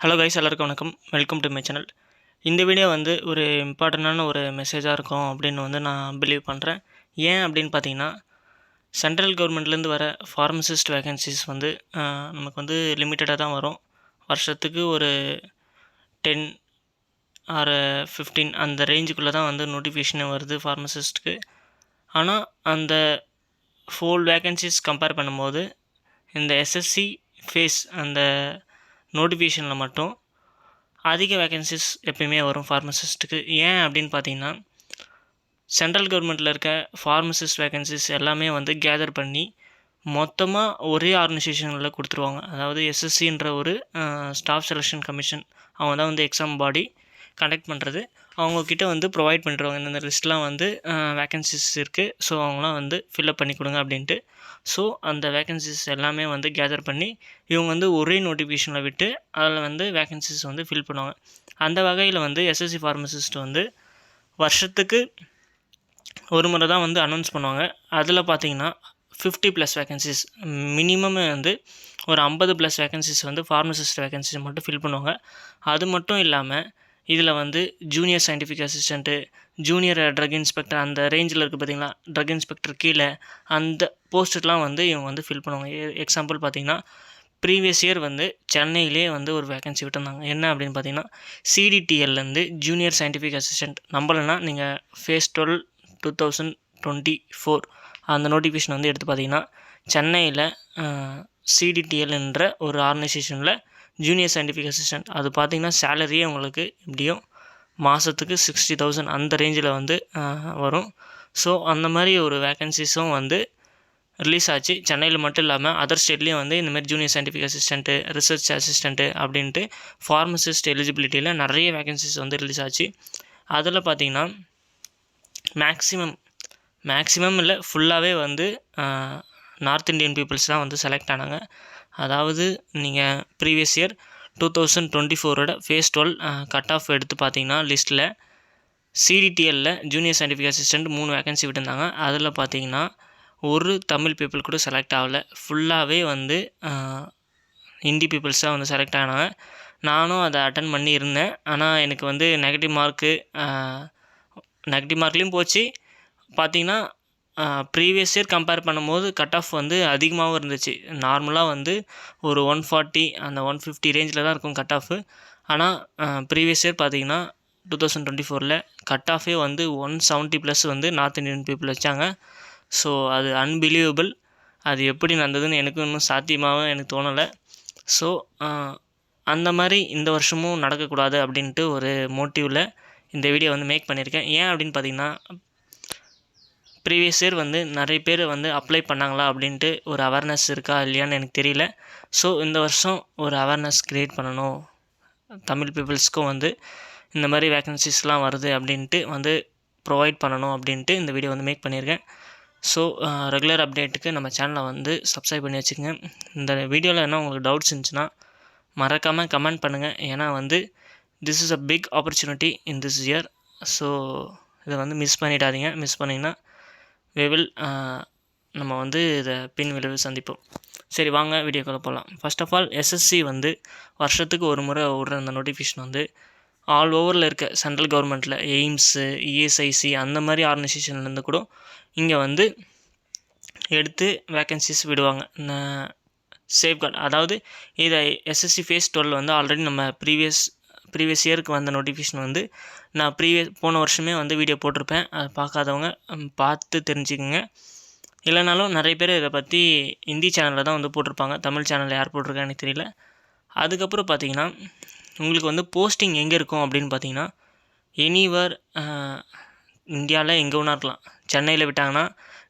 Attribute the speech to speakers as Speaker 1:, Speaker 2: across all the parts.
Speaker 1: Hello guys, எல்லாருக்கும் வணக்கம். Welcome to my channel. இந்த வீடியோ வந்து ஒரு இம்பார்ட்டண்டான ஒரு மெசேஜாக இருக்கும் அப்படின்னு நான் பிலீவ் பண்ணுறேன். ஏன் அப்படின்னு பார்த்தீங்கன்னா, சென்ட்ரல் கவர்மெண்ட்லேருந்து வர ஃபார்மசிஸ்ட் வேகன்சிஸ் வந்து நமக்கு லிமிட்டடாக தான் வரும். வருஷத்துக்கு ஒரு 10 ஆர் 15 அந்த ரேஞ்சுக்குள்ளே தான் நோட்டிஃபிகேஷனே வருது ஃபார்மசிஸ்ட்டுக்கு. ஆனால் அந்த ஃபுல் வேகன்சிஸ் கம்பேர் பண்ணும்போது இந்த எஸ்எஸ்சி ஃபேஸ் அந்த நோட்டிஃபிகேஷனில் மட்டும் அதிக வேகன்சிஸ் எப்பயுமே வரும் ஃபார்மசிஸ்ட்டுக்கு. ஏன் அப்படின்னு பார்த்தீங்கன்னா, சென்ட்ரல் கவர்மெண்ட்டில் இருக்க ஃபார்மசிஸ்ட் வேகன்சிஸ் எல்லாமே கேதர் பண்ணி மொத்தமாக ஒரே ஆர்கனைசேஷனில் கொடுத்துருவாங்க. அதாவது எஸ்எஸ்சின்ற ஒரு ஸ்டாஃப் செலெக்ஷன் கமிஷன், அவங்க தான் எக்ஸாம் பாடி கண்டக்ட் பண்ணுறது. அவங்கக்கிட்ட ப்ரொவைட் பண்ணிடுவாங்க. இந்த லிஸ்ட்லாம் வேகன்சிஸ் இருக்குது, ஸோ அவங்களாம் ஃபில்அப் பண்ணி கொடுங்க அப்படின்ட்டு. ஸோ அந்த வேகன்சிஸ் எல்லாமே கேதர் பண்ணி இவங்க ஒரே நோட்டிஃபிகேஷனில் விட்டு அதில் வேகன்சிஸ் ஃபில் பண்ணுவாங்க. அந்த வகையில் எஸ்எஸ்சி ஃபார்மசிஸ்ட் வருஷத்துக்கு ஒரு முறை தான் அனௌன்ஸ் பண்ணுவாங்க. அதில் பார்த்தீங்கன்னா 50+ வேகன்சிஸ் மினிமம் ஒரு 50+ வேகன்சிஸ் ஃபார்மசிஸ்ட் வேகன்சிஸ் மட்டும் ஃபில் பண்ணுவாங்க. அது மட்டும் இல்லாமல் இதில் junior scientific assistant, junior drug inspector, அந்த ரேஞ்சில் இருக்குது பார்த்திங்களா, ட்ரக் இன்ஸ்பெக்டர் கீழே அந்த போஸ்ட்டுலாம் இவங்க ஃபில் பண்ணுவாங்க. எக்ஸாம்பிள் பார்த்திங்கன்னா, ப்ரீவியஸ் இயர் சென்னையிலே ஒரு வேகன்சி விட்டுருந்தாங்க. என்ன அப்படின்னு பார்த்தீங்கன்னா, சிடிடிஎல்லேருந்து ஜூனியர் சயின்டிஃபிக் அசிஸ்டண்ட். நம்பலைன்னா நீங்கள் ஃபேஸ் 12 2024 அந்த நோட்டிஃபிகேஷன் எடுத்து பார்த்தீங்கன்னா, சென்னையில் சிடிடிஎல் என்ற ஒரு ஆர்கனைசேஷனில் ஜூனியர் சயின்டிஃபிக் அசிஸ்டண்ட், அது பார்த்திங்கன்னா சேலரியே உங்களுக்கு எப்படியும் மாதத்துக்கு 60,000 அந்த ரேஞ்சில் வரும். ஸோ அந்த மாதிரி ஒரு வேகன்சிஸும் ரிலீஸ் ஆச்சு. சென்னையில் மட்டும் இல்லாமல் அதர் ஸ்டேட்லேயும் இந்தமாதிரி junior scientific assistant, research assistant அப்படின்ட்டு ஃபார்மசிஸ்ட் எலிஜிபிலிட்டியில் நிறைய வேகன்சிஸ் ரிலீஸ் ஆச்சு. அதில் பார்த்திங்கன்னா மேக்ஸிமம் இல்லை, ஃபுல்லாகவே நார்த் இந்தியன் பீப்புள்ஸ் தான் செலக்ட் ஆனாங்க. அதாவது நீங்கள் previous year 2024 phase 12 cut off எடுத்து பார்த்தீங்கன்னா, லிஸ்ட்டில் சிடிடிஎல்லில் ஜூனியர் சயின்டிஃபிக் அசிஸ்டண்ட் 3 வேகன்சி விட்டுருந்தாங்க. அதில் பார்த்தீங்கன்னா ஒரு தமிழ் பீப்புள் கூட செலக்ட் ஆகலை. ஃபுல்லாகவே ஹிந்தி பீப்புள்ஸ் தான் செலக்ட் ஆனாங்க. நானும் அதை அட்டன் பண்ணி இருந்தேன். ஆனால் எனக்கு நெகட்டிவ் மார்க்லேயும் போச்சு. பார்த்திங்கன்னா ப்ரீவியஸ் இயர் கம்பேர் பண்ணும்போது கட் ஆஃப் அதிகமாகவும் இருந்துச்சு. நார்மலாக ஒரு 140 அந்த 150 ரேஞ்சில் தான் இருக்கும் கட் ஆஃபு. ஆனால் ப்ரீவியஸ் இயர் பார்த்திங்கன்னா 2024 கட் ஆஃபே 170+ நார்த் இந்தியன் பீப்புள் வச்சாங்க. ஸோ அது அன்பிலீவபிள். அது எப்படி நடந்ததுன்னு எனக்கும் இன்னும் சாத்தியமாகவும் எனக்கு தோணலை. ஸோ அந்த மாதிரி இந்த வருஷமும் நடக்கக்கூடாது அப்படின்ட்டு ஒரு மோட்டிவில் இந்த வீடியோ மேக் பண்ணியிருக்கேன். ஏன் அப்படின்னு பார்த்திங்கன்னா, ப்ரீவியஸ் இயர் நிறைய பேர் அப்ளை பண்ணாங்களா அப்படின்ட்டு ஒரு அவேர்னஸ் இருக்கா இல்லையான்னு எனக்கு தெரியல. ஸோ இந்த வருஷம் ஒரு அவேர்னஸ் க்ரியேட் பண்ணணும், தமிழ் பீப்புள்ஸ்க்கும் இந்த மாதிரி வேகன்சிஸ்லாம் வருது அப்படின்ட்டு ப்ரொவைட் பண்ணணும் அப்படின்ட்டு இந்த வீடியோ மேக் பண்ணியிருக்கேன். ஸோ ரெகுலர் அப்டேட்டுக்கு நம்ம சேனலை சப்ஸ்கிரைப் பண்ணி வச்சுக்கோங்க. இந்த வீடியோவில் என்ன உங்களுக்கு டவுட்ஸ் இருந்துச்சுன்னா மறக்காமல் கமெண்ட் பண்ணுங்கள். ஏன்னா this is a big opportunity in this year. So இதை மிஸ் பண்ணிடாதீங்க. மிஸ் பண்ணிங்கன்னா விவில் நம்ம இதை பின் விளைவு சந்திப்போம். சரி, வாங்க வீடியோக்குள்ளே போகலாம். ஃபர்ஸ்ட் ஆஃப் ஆல், எஸ்எஸ்சி வருஷத்துக்கு ஒரு முறை விடுற அந்த நோட்டிஃபிகேஷன் ஆல் ஓவரில் இருக்க சென்ட்ரல் கவர்மெண்ட்டில் எய்ம்ஸு, இஎஸ்ஐசி அந்த மாதிரி ஆர்கனைசேஷன்லேருந்து கூட இங்கே எடுத்து வேக்கன்சிஸ் விடுவாங்க. சேஃப்கார்ட், அதாவது இதை எஸ்எஸ்சி ஃபேஸ் 12 ஆல்ரெடி நம்ம ப்ரீவியஸ் இயருக்கு வந்த நோட்டிஃபிகேஷன் நான் போன வருஷமே வீடியோ போட்டிருப்பேன். அதை பார்க்காதவங்க பார்த்து தெரிஞ்சுக்கோங்க. இல்லைனாலும் நிறைய பேர் இதை பற்றி ஹிந்தி சேனலில் தான் போட்டிருப்பாங்க. தமிழ் சேனலில் யார் போட்டிருக்கான்னு எனக்கு தெரியல. அதுக்கப்புறம் பார்த்தீங்கன்னா, உங்களுக்கு போஸ்டிங் எங்கே இருக்கும் அப்படின்னு பார்த்தீங்கன்னா, எனிவர் இந்தியாவில் எங்கே வேணா இருக்கலாம். சென்னையில் விட்டாங்கன்னா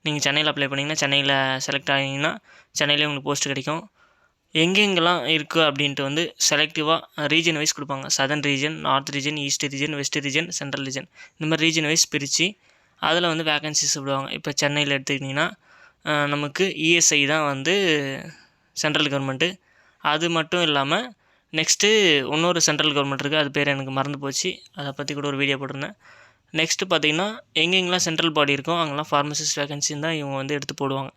Speaker 1: நீங்கள் சென்னையில் அப்ளை பண்ணிங்கன்னா, சென்னையில் செலக்ட் ஆகிங்கன்னா சென்னையிலே உங்களுக்கு போஸ்ட் கிடைக்கும். எங்கெங்கெல்லாம் இருக்குது அப்படின்ட்டு செலக்டிவாக ரீஜன் வைஸ் கொடுப்பாங்க. Southern region, north region, east region, west region, central region, இந்த மாதிரி ரீஜன் வைஸ் பிரித்து அதில் வேகன்சிஸ் விடுவாங்க. இப்போ சென்னையில் எடுத்துக்கிட்டிங்கன்னா நமக்கு இஎஸ்ஐ தான் சென்ட்ரல் கவர்மெண்ட்டு. அது மட்டும் இல்லாமல் நெக்ஸ்ட்டு இன்னொரு சென்ட்ரல் கவர்மெண்ட் இருக்குது, அது பேர் எனக்கு மறந்து போச்சு. அதை பற்றி கூட ஒரு வீடியோ போட்டிருந்தேன். நெக்ஸ்ட்டு பார்த்திங்கன்னா, எங்கெங்கெல்லாம் சென்ட்ரல் பாடி இருக்கோ அங்கெல்லாம் ஃபார்மசிஸ்ட் வேகன்சின்னு தான் இவங்க எடுத்து போடுவாங்க.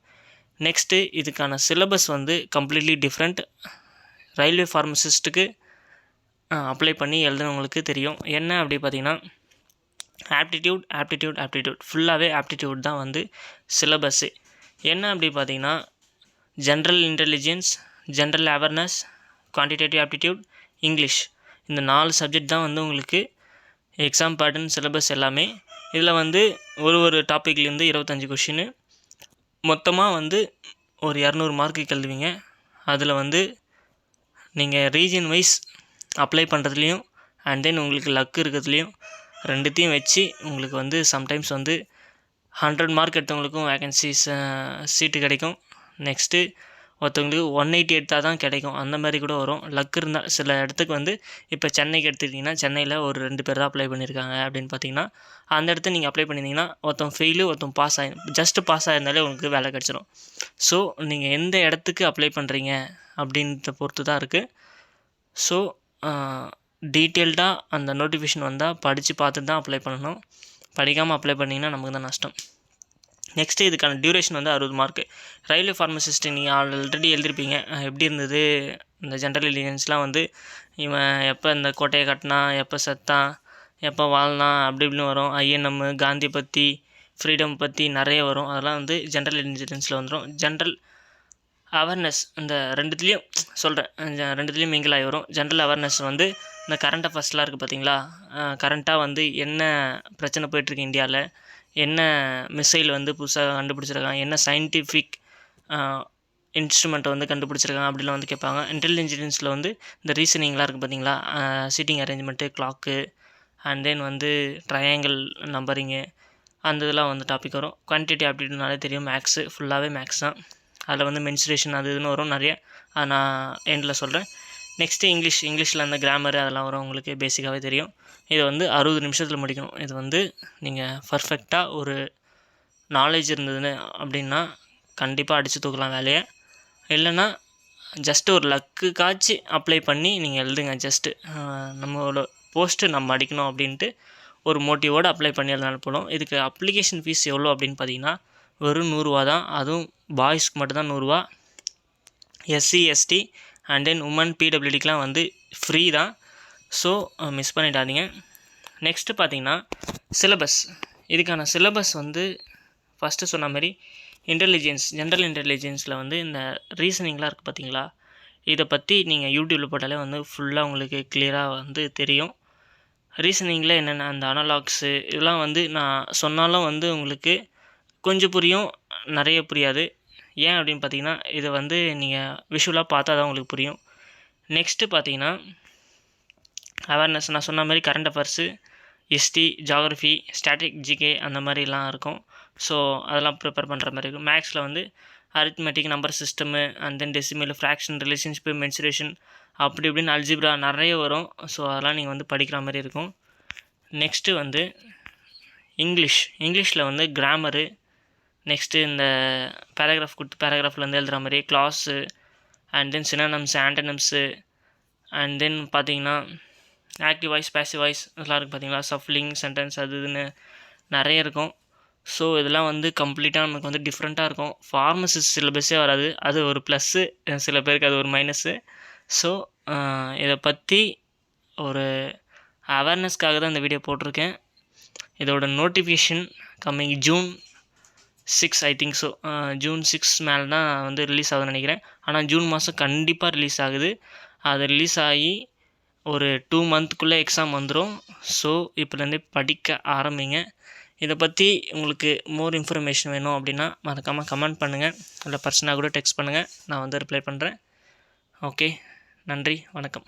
Speaker 1: நெக்ஸ்ட்டு இதுக்கான சிலபஸ் கம்ப்ளீட்லி டிஃப்ரெண்ட். ரயில்வே ஃபார்மசிஸ்ட்டுக்கு அப்ளை பண்ணி எழுதுனவங்களுக்கு தெரியும். என்ன அப்படி பார்த்தீங்கன்னா, ஆப்டிடியூட் ஃபுல்லாகவே ஆப்டிடியூட் தான் வந்து சிலபஸ்ஸு. என்ன அப்படி பார்த்தீங்கன்னா, general intelligence, general awareness, quantitative aptitude, English, இந்த 4 சப்ஜெக்ட் தான் வந்து உங்களுக்கு எக்ஸாம் பேட்டர்ன் சிலபஸ் எல்லாமே. இதில் வந்து ஒரு டாப்பிக்லேருந்து 25 கொஷின்னு, மொத்தமாக வந்து ஒரு 200 மார்க்குக்கு எழுதுவீங்க. அதில் வந்து நீங்கள் ரீஜன் வைஸ் அப்ளை பண்ணுறதுலையும் அண்ட் தென் உங்களுக்கு லக் இருக்கிறதுலையும் ரெண்டுத்தையும் வச்சு உங்களுக்கு வந்து சம்டைம்ஸ் வந்து 100 மார்க் எடுத்தவங்களுக்கும் வேகன்சிஸ் சீட்டு கிடைக்கும். நெக்ஸ்ட்டு ஒருத்தவங்களுக்கு 180 எடுத்தால் தான் கிடைக்கும், அந்த மாதிரி கூட வரும். லக் இருந்தால் சில இடத்துக்கு வந்து இப்போ சென்னைக்கு எடுத்துக்கிட்டிங்கன்னா, சென்னையில் ஒரு 2 பேர் தான் அப்ளை பண்ணியிருக்காங்க அப்படின்னு பார்த்தீங்கன்னா, அந்த இடத்த நீங்கள் அப்ளை பண்ணியிருந்தீங்கன்னா ஒருத்தன் ஃபெயிலு ஒருத்தன் பாஸ் ஜஸ்ட்டு பாஸ் ஆகிருந்தாலே உங்களுக்கு வேலை கிடச்சிரும். ஸோ நீங்கள் எந்த இடத்துக்கு அப்ளை பண்ணுறீங்க அப்படின்றத பொறுத்து தான் இருக்குது. ஸோ டீட்டெயில்டாக அந்த நோட்டிஃபிகேஷன் வந்தால் படித்து பார்த்துட்டு தான் அப்ளை பண்ணணும். படிக்காமல் அப்ளை பண்ணிங்கன்னா நமக்கு தான் நஷ்டம். நெக்ஸ்ட்டு இதுக்கான டியூரேஷன் வந்து 60 மார்க்கு. ரயில்வே ஃபார்மசிஸ்ட் நீங்கள் ஆல்ரெடி எழுதிருப்பீங்க. எப்படி இருந்தது இந்த ஜென்ரல் இன்டெலிஜென்ஸ்லாம் வந்து இவன் எப்போ இந்த கோட்டையை கட்டினா, எப்போ செத்தான், எப்போ வாழ்ந்தான், அப்படி இப்படின்னு வரும். ஐஎன்எம், காந்தி பற்றி, ஃப்ரீடம் பற்றி நிறைய வரும். அதெல்லாம் வந்து ஜென்ரல் இன்டெலிஜென்ஸில் வந்துடும். ஜென்ரல் அவேர்னஸ் இந்த ரெண்டுத்துலேயும் சொல்கிறேன், ரெண்டுத்துலேயும் மிங்கிள் ஆகி வரும். ஜென்ரல் அவேர்னஸ் வந்து இந்த கரண்ட் அஃபேர்ஸ்லாம் இருக்குது பார்த்தீங்களா, கரண்ட்டாக வந்து என்ன பிரச்சனை போயிட்டுருக்கு இந்தியாவில், என்ன மிசைல் வந்து புதுசாக கண்டுபிடிச்சிருக்காங்க, என்ன சயின்டிஃபிக் இன்ஸ்ட்ருமெண்ட்டை வந்து கண்டுபிடிச்சிருக்காங்க அப்படிலாம் வந்து கேட்பாங்க. இன்டெலிஜென்ஸில் வந்து இந்த ரீசனிங்லாம் இருக்குது பார்த்தீங்களா, seating arrangement, clock and then வந்து ட்ரையாங்கிள் நம்பரிங்கு, அந்த இதெல்லாம் வந்து டாபிக் வரும். குவான்டிடேட்டிவ் ஆப்டிடியூட்னாலே தெரியும், மேக்ஸு ஃபுல்லாகவே மேக்ஸ் தான். அதில் வந்து மென்சுரேஷன் அது இதுன்னு வரும் நிறைய, அதை நான் எண்டில் சொல்கிறேன். நெக்ஸ்ட்டு இங்கிலீஷில் அந்த கிராமரு அதெல்லாம் வரும், உங்களுக்கு பேசிக்காகவே தெரியும். இதை வந்து 60 நிமிஷத்தில் முடிக்கணும். இது வந்து நீங்கள் பர்ஃபெக்டாக ஒரு நாலேஜ் இருந்ததுன்னு அப்படின்னா கண்டிப்பாக அடித்து தூக்கலாம் வேலையை. இல்லைன்னா ஜஸ்ட்டு ஒரு லக்குக்காச்சு அப்ளை பண்ணி நீங்கள் எழுதுங்க. ஜஸ்ட்டு நம்மளோட போஸ்ட்டு நம்ம அடிக்கணும் அப்படின்ட்டு ஒரு மோட்டிவோடு அப்ளை பண்ணி எழுதினாலும் போதும். இதுக்கு அப்ளிகேஷன் ஃபீஸ் எவ்வளோ அப்படின்னு பார்த்தீங்கன்னா வெறும் 100 ரூபா தான். அதுவும் பாய்ஸ்க்கு மட்டும்தான் 100 ரூபா. SC, ST and then women, பிடபிள்யூடிக்கெலாம் வந்து ஃப்ரீ தான். ஸோ மிஸ் பண்ணிடாதீங்க. நெக்ஸ்ட்டு பார்த்தீங்கன்னா சிலபஸ். இதுக்கான சிலபஸ் வந்து ஃபஸ்ட்டு சொன்ன மாதிரி ஜென்ரல் இன்டெலிஜென்ஸில் வந்து இந்த ரீசனிங்லாம் இருக்குது பார்த்தீங்களா, இதை பற்றி நீங்கள் யூடியூப்பில் போட்டாலே வந்து ஃபுல்லாக உங்களுக்கு கிளியராக வந்து தெரியும். ரீசனிங்கில் என்னென்ன அந்த அனலாக்ஸு இதெல்லாம் வந்து நான் சொன்னாலும் வந்து உங்களுக்கு கொஞ்சம் புரியும், நிறைய புரியாது. ஏன் அப்படின்னு பார்த்தீங்கன்னா இதை வந்து நீங்கள் விஷுவலாக பார்த்தா தான் உங்களுக்கு புரியும். நெக்ஸ்ட்டு பார்த்தீங்கன்னா அவேர்னஸ் நான் சொன்ன மாதிரி current affairs, history, geography, static, GK அந்த மாதிரிலாம் இருக்கும். ஸோ அதெல்லாம் ப்ரிப்பேர் பண்ணுற மாதிரி இருக்கும். மேக்ஸில் வந்து arithmetic, number system and then decimal, fraction, relationship, mensuration, அப்படி இப்படின்னு அல்ஜிப்ரா நிறைய வரும். ஸோ அதெல்லாம் நீங்கள் வந்து படிக்கிற மாதிரி இருக்கும். நெக்ஸ்ட்டு வந்து இங்கிலீஷில் வந்து கிராமரு, நெக்ஸ்ட்டு இந்த பேராகிராஃப் கொடுத்து பேராகிராஃப்லேருந்து எழுதுகிற மாதிரி clause and then synonyms, antonyms and then பார்த்தீங்கன்னா ஆக்டிவ் வாய்ஸ், பேசிவ் வாய்ஸ் இதெல்லாம் இருக்குது பார்த்தீங்களா, சஃப்லிங், சென்டென்ஸ் அது இதுன்னு நிறைய இருக்கும். ஸோ இதெல்லாம் வந்து கம்ப்ளீட்டாக நமக்கு வந்து டிஃப்ரெண்ட்டாக இருக்கும். ஃபார்மசிஸ்ட் சிலபஸே வராது, அது ஒரு ப்ளஸ்ஸு, சில பேருக்கு அது ஒரு மைனஸ்ஸு. ஸோ இதை பற்றி ஒரு அவேர்னஸ்க்காக தான் இந்த வீடியோ போட்டிருக்கேன். இதோட notification coming June 6 I think. So June 6 மேலே தான் வந்து ரிலீஸ் ஆகுதுன்னு நினைக்கிறேன். ஆனால் ஜூன் மாதம் கண்டிப்பாக ரிலீஸ் ஆகுது. அது ரிலீஸ் ஆகி ஒரு 2 மந்த்துக்குள்ளே எக்ஸாம் வந்துடும். ஸோ இப்போலேருந்தே படிக்க ஆரம்பிங்க. இதை பற்றி உங்களுக்கு மோர் இன்ஃபர்மேஷன் வேணும் அப்படின்னா மறக்காமல் கமெண்ட் பண்ணுங்கள், இல்லை பர்சனாக கூட டெக்ஸ்ட் பண்ணுங்கள், நான் வந்து ரிப்ளை பண்ணுறேன். ஓகே, நன்றி, வணக்கம்.